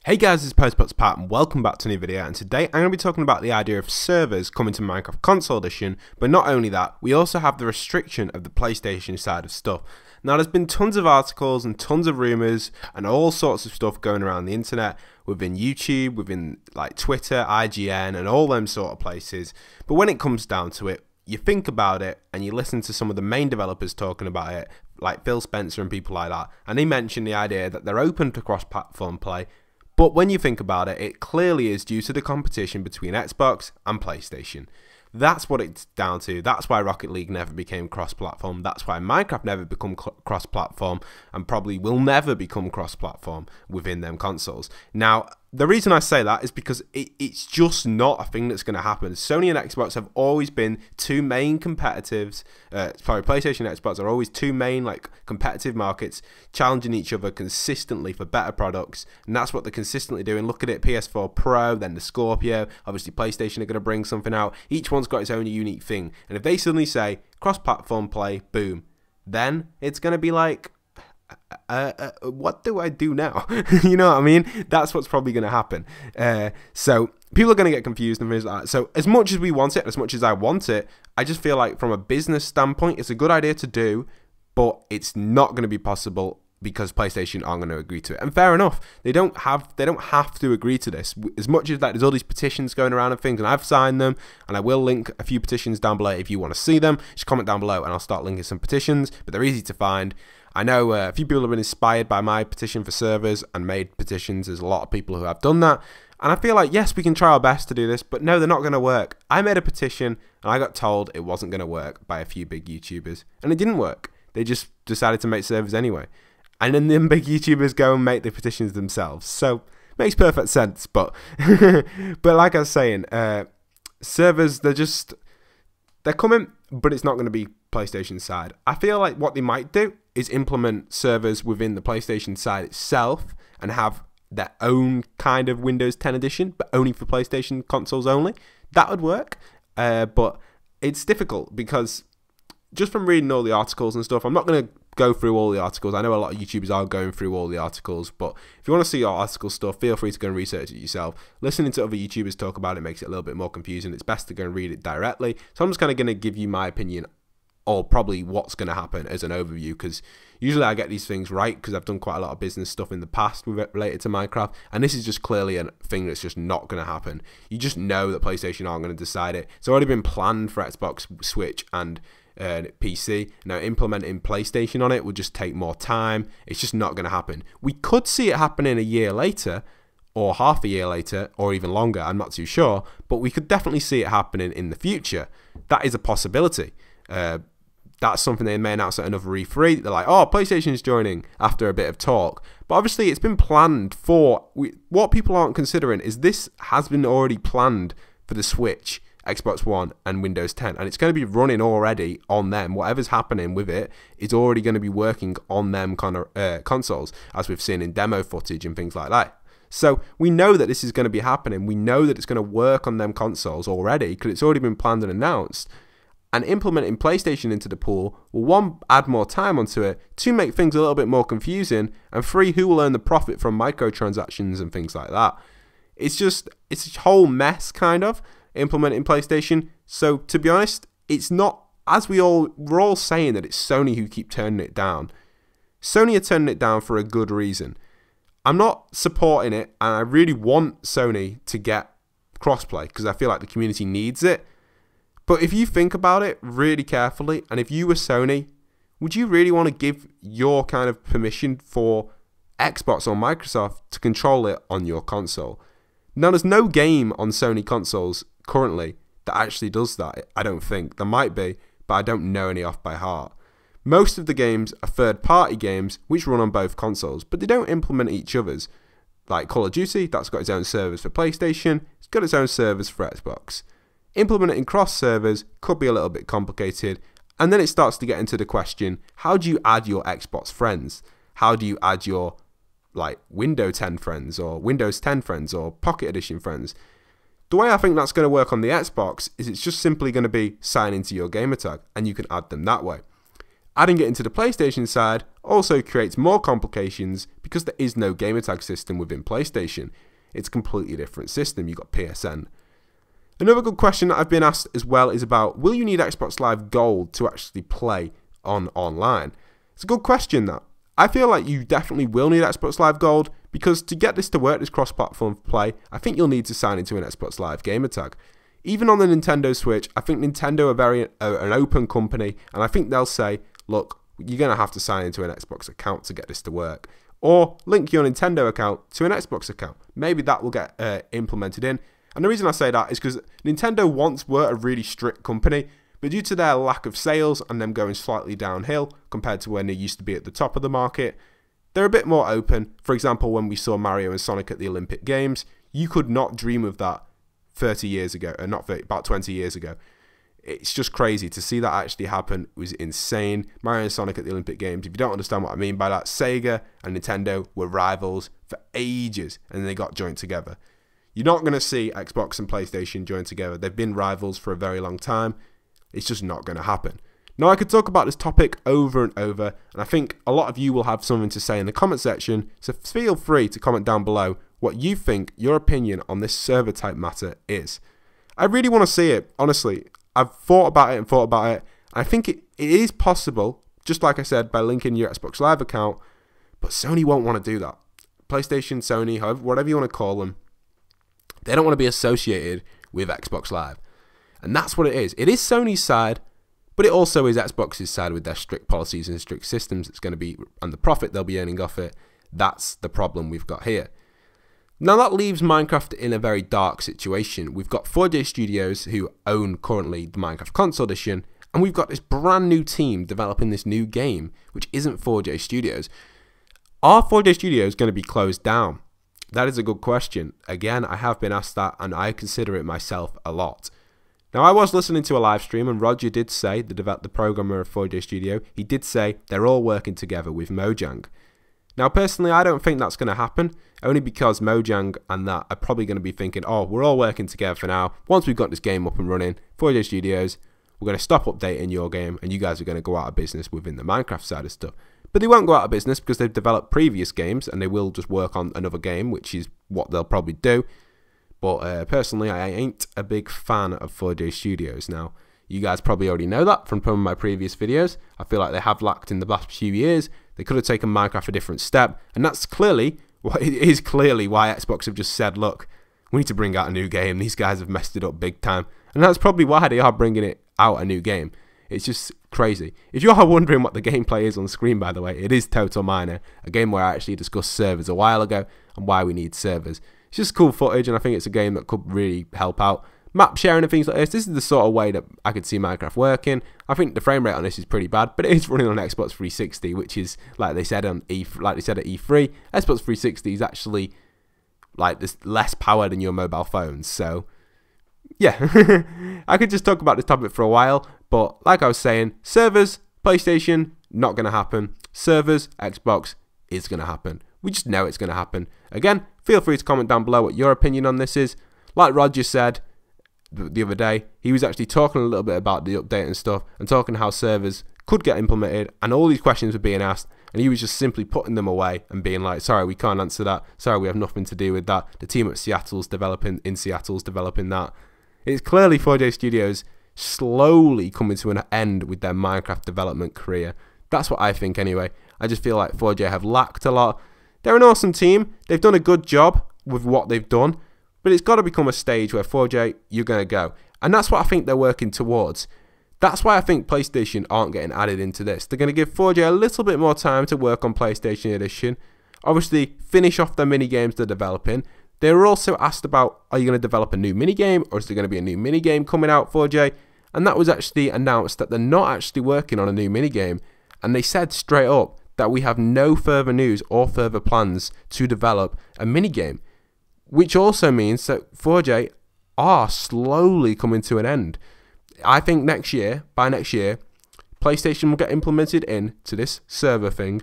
Hey guys, this is POSTBOXPAT and welcome back to a new video, and today I'm going to be talking about the idea of servers coming to Minecraft Console Edition, but not only that, we also have the restriction of the PlayStation side of stuff. Now there's been tons of articles and tons of rumours and all sorts of stuff going around the internet, within YouTube, within like Twitter, IGN and all them sort of places, but when it comes down to it, you think about it and you listen to some of the main developers talking about it, like Phil Spencer and people like that, and they mention the idea that they're open to cross-platform play. But when you think about it, it clearly is due to the competition between Xbox and PlayStation. That's what it's down to. That's why Rocket League never became cross-platform. That's why Minecraft never become cross-platform and probably will never become cross-platform within them consoles. Now, the reason I say that is because it's just not a thing that's going to happen. Sony and Xbox have always been two main competitives. PlayStation and Xbox are always two main like competitive markets, challenging each other consistently for better products, and that's what they're consistently doing. Look at it, PS4 Pro, then the Scorpio. Obviously, PlayStation are going to bring something out. Each one's got its own unique thing, and if they suddenly say cross-platform play, boom, then it's going to be like, what do I do now? You know what I mean? That's what's probably going to happen. So people are going to get confused and things like that. So as much as we want it, as much as I want it, I just feel like from a business standpoint, it's a good idea to do, but it's not going to be possible because PlayStation aren't going to agree to it. And fair enough, they don't have to agree to this. As much as that, there's all these petitions going around and things, and I've signed them, and I will link a few petitions down below if you want to see them. Just comment down below and I'll start linking some petitions, but they're easy to find. I know a few people have been inspired by my petition for servers and made petitions. There's a lot of people who have done that. And I feel like, yes, we can try our best to do this, but no, they're not going to work. I made a petition and I got told it wasn't going to work by a few big YouTubers. And it didn't work. They just decided to make servers anyway. And then them big YouTubers go and make the petitions themselves. So, makes perfect sense. But but like I was saying, servers, they're coming, but it's not going to be PlayStation side. I feel like what they might do is implement servers within the PlayStation side itself and have their own kind of Windows 10 edition, but only for PlayStation consoles only. That would work, but it's difficult because just from reading all the articles and stuff, I'm not going to go through all the articles. I know a lot of YouTubers are going through all the articles, but if you want to see our article stuff, feel free to go and research it yourself. Listening to other YouTubers talk about it makes it a little bit more confusing. It's best to go and read it directly. So I'm just kind of going to give you my opinion, or probably what's going to happen as an overview, because usually I get these things right because I've done quite a lot of business stuff in the past related to Minecraft, and this is just clearly a thing that's just not going to happen. You just know that PlayStation aren't going to decide it. It's already been planned for Xbox, Switch and PC. Now implementing PlayStation on it would just take more time. It's just not going to happen. We could see it happening a year later, or half a year later, or even longer, I'm not too sure, but we could definitely see it happening in the future. That is a possibility. That's something they may announce at another E3. They're like, oh, PlayStation's joining after a bit of talk. But obviously it's been planned for, what people aren't considering is this has been already planned for the Switch, Xbox One and Windows 10. And it's going to be running already on them. Whatever's happening with it is already going to be working on them kind of consoles, as we've seen in demo footage and things like that. So we know that this is going to be happening. We know that it's going to work on them consoles already because it's already been planned and announced. And implementing PlayStation into the pool will, one, add more time onto it, two, make things a little bit more confusing, and three, who will earn the profit from microtransactions and things like that. It's a whole mess, kind of, implementing PlayStation. So, to be honest, it's not, as we're all saying that it's Sony who keep turning it down. Sony are turning it down for a good reason. I'm not supporting it, and I really want Sony to get crossplay, because I feel like the community needs it. But if you think about it really carefully, and if you were Sony, would you really want to give your kind of permission for Xbox or Microsoft to control it on your console? Now, there's no game on Sony consoles currently that actually does that. I don't think. There might be, but I don't know any off by heart. Most of the games are third-party games which run on both consoles, but they don't implement each other's. Like Call of Duty, that's got its own servers for PlayStation, it's got its own servers for Xbox. Implementing cross servers could be a little bit complicated, and then it starts to get into the question, how do you add your Xbox friends? How do you add your like Windows 10 friends or Windows 10 friends or Pocket Edition friends? The way I think that's going to work on the Xbox is it's just simply going to be sign into your gamer tag and you can add them that way. Adding it into the PlayStation side also creates more complications because there is no gamertag system within PlayStation. It's a completely different system. You've got PSN. Another good question that I've been asked as well is about, will you need Xbox Live Gold to actually play online? It's a good question, that. I feel like you definitely will need Xbox Live Gold, because to get this to work, this cross-platform play, I think you'll need to sign into an Xbox Live gamertag. Even on the Nintendo Switch, I think Nintendo are very an open company, and I think they'll say, look, you're going to have to sign into an Xbox account to get this to work. Or link your Nintendo account to an Xbox account. Maybe that will get implemented in. And the reason I say that is because Nintendo once were a really strict company, but due to their lack of sales and them going slightly downhill compared to when they used to be at the top of the market, they're a bit more open. For example, when we saw Mario and Sonic at the Olympic Games, you could not dream of that 30 years ago, or not 30, about 20 years ago. It's just crazy to see that actually happen. It was insane. Mario and Sonic at the Olympic Games, if you don't understand what I mean by that, Sega and Nintendo were rivals for ages, and then they got joined together. You're not going to see Xbox and PlayStation join together. They've been rivals for a very long time. It's just not going to happen. Now, I could talk about this topic over and over, and I think a lot of you will have something to say in the comment section, so feel free to comment down below what you think your opinion on this server type matter is. I really want to see it, honestly. I've thought about it and thought about it. I think it is possible, just like I said, by linking your Xbox Live account, but Sony won't want to do that. PlayStation, Sony, however, whatever you want to call them, they don't want to be associated with Xbox Live. And that's what it is. It is Sony's side, but it also is Xbox's side with their strict policies and strict systems. It's going to be, and the profit they'll be earning off it. That's the problem we've got here. Now that leaves Minecraft in a very dark situation. We've got 4J Studios who own currently the Minecraft Console Edition, and we've got this brand new team developing this new game, which isn't 4J Studios. Are 4J Studios going to be closed down? That is a good question. Again, I have been asked that, and I consider it myself a lot. Now, I was listening to a live stream, and Roger did say, the programmer of 4J Studio, he did say they're all working together with Mojang. Now, personally, I don't think that's going to happen, only because Mojang and that are probably going to be thinking, oh, we're all working together for now. Once we've got this game up and running, 4J Studios, we're going to stop updating your game, and you guys are going to go out of business within the Minecraft side of stuff. But they won't go out of business because they've developed previous games, and they will just work on another game, which is what they'll probably do. But personally, I ain't a big fan of 4J Studios. Now, you guys probably already know that from some of my previous videos. I feel like they have lacked in the last few years. They could have taken Minecraft a different step, and that's clearly, well, it is clearly why Xbox have just said, look, we need to bring out a new game. These guys have messed it up big time, and that's probably why they are bringing it out a new game. It's just crazy. If you are wondering what the gameplay is on the screen, by the way, it is Total Miner, a game where I actually discussed servers a while ago and why we need servers. It's just cool footage, and I think it's a game that could really help out. Map sharing and things like this. This is the sort of way that I could see Minecraft working. I think the frame rate on this is pretty bad, but it is running on Xbox 360, which is, like they said at E3, Xbox 360 is actually like this less power than your mobile phones. So yeah, I could just talk about this topic for a while, but like I was saying, servers, PlayStation, not going to happen. Servers, Xbox, is going to happen. We just know it's going to happen. Again, feel free to comment down below what your opinion on this is. Like Roger said the other day, he was actually talking a little bit about the update and stuff, and talking how servers could get implemented, and all these questions were being asked, and he was just simply putting them away and being like, sorry, we can't answer that, sorry, we have nothing to do with that, the team at Seattle's developing that. It's clearly 4J Studios slowly coming to an end with their Minecraft development career. That's what I think anyway. I just feel like 4J have lacked a lot. They're an awesome team, they've done a good job with what they've done, but it's got to become a stage where 4J, you're going to go. And that's what I think they're working towards. That's why I think PlayStation aren't getting added into this. They're going to give 4J a little bit more time to work on PlayStation Edition. Obviously, finish off the mini-games they're developing. They were also asked about, are you going to develop a new mini-game, or is there going to be a new mini-game coming out, 4J? And that was actually announced that they're not actually working on a new mini-game. And they said straight up that we have no further news or further plans to develop a mini-game. Which also means that 4J are slowly coming to an end. I think by next year, PlayStation will get implemented into this server thing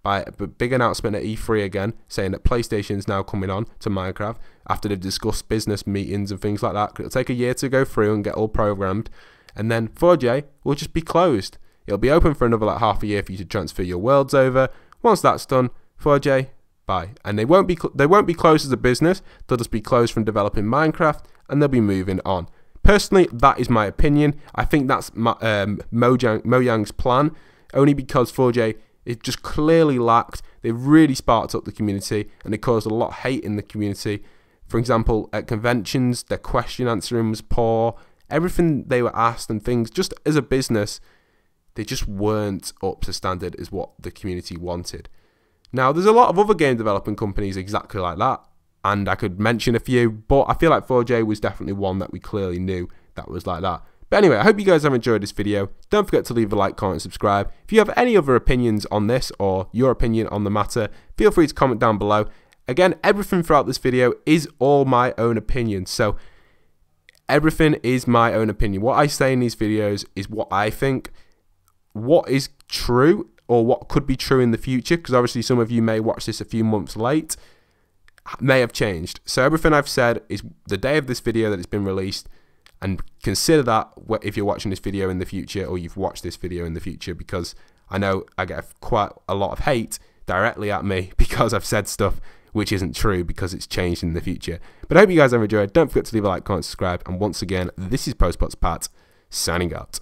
by a big announcement at E3 again, saying that PlayStation is now coming on to Minecraft after they've discussed business meetings and things like that. It'll take a year to go through and get all programmed, and then 4J will just be closed. It'll be open for another like half a year for you to transfer your worlds over. Once that's done, 4J, bye. And they won't be closed as a business. They'll just be closed from developing Minecraft, and they'll be moving on. Personally, that is my opinion. I think that's Mojang's plan, only because 4J, it just clearly lacked. They really sparked up the community, and they caused a lot of hate in the community. For example, at conventions, their question answering was poor. Everything they were asked and things, just as a business, they just weren't up to standard as what the community wanted. Now, there's a lot of other game developing companies exactly like that, and I could mention a few, but I feel like 4J was definitely one that we clearly knew that was like that. But anyway, I hope you guys have enjoyed this video. Don't forget to leave a like, comment, and subscribe. If you have any other opinions on this or your opinion on the matter, feel free to comment down below. Again, everything throughout this video is all my own opinion, so everything is my own opinion. What I say in these videos is what I think. What is true or what could be true in the future, because obviously some of you may watch this a few months late, may have changed. So everything I've said is the day of this video that it's been released, and consider that if you're watching this video in the future or you've watched this video in the future, because I know I get quite a lot of hate directly at me because I've said stuff which isn't true because it's changed in the future. But I hope you guys have enjoyed. Don't forget to leave a like, comment, subscribe, and once again, this is POSTBOXPAT signing out.